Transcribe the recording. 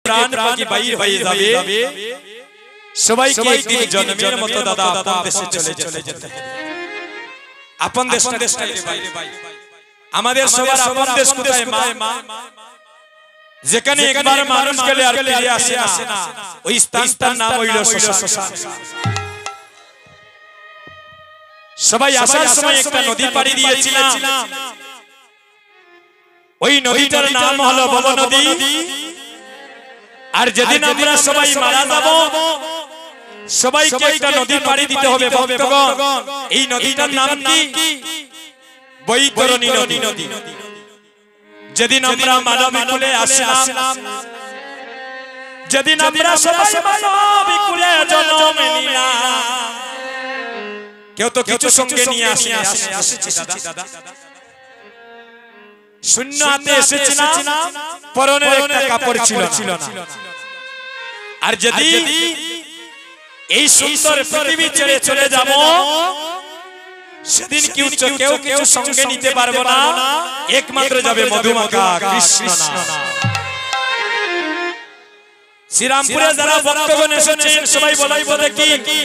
প্রাণ পাখি বাইর হয়ে যাবে সবাইকে একদিন জন্মের মতো দাদা আপন দেশে চলে যেতে আপন দেশটা ভাই আমাদের সবার আপন দেশ কোথায় মা যেখানে একবার মানুষ গেলে আর ফিরে আসে না ওই স্থানটার নাম হইল শ্মশান। সবাই আসার সময় একটা নদী পাড়ি দিয়েছিলাম, ওই নদীটার নাম হলো ভব নদী। আর যেদিন আমরা সবাই মারা যাব সবাইকে একটা নদী পাড়ি দিতে হবে ভক্তগণ। এই নদীটার নাম কি? বৈতরণী নদী। যেদিন আমরা মানবী কুলে আসলাম, যেদিন আমরা সবাই মানবী কুলে জন্ম নিলাম, কেউ তো কিছু সঙ্গে নিয়ে আসেছি দাদা, শূন্য হাতে এসেছিলাম, পরনের একটা কাপড় ছিল না। আর যদি এই সুন্দর পৃথিবী ছেড়ে চলে যাব সেদিন কেউ সঙ্গে নিতে পারবো না, একমাত্র যাবে মধুমাখা কৃষ্ণ নাম। শ্রীরামপুরে যারা ভক্তগণ এসেছেন সবাই বলাই দেখি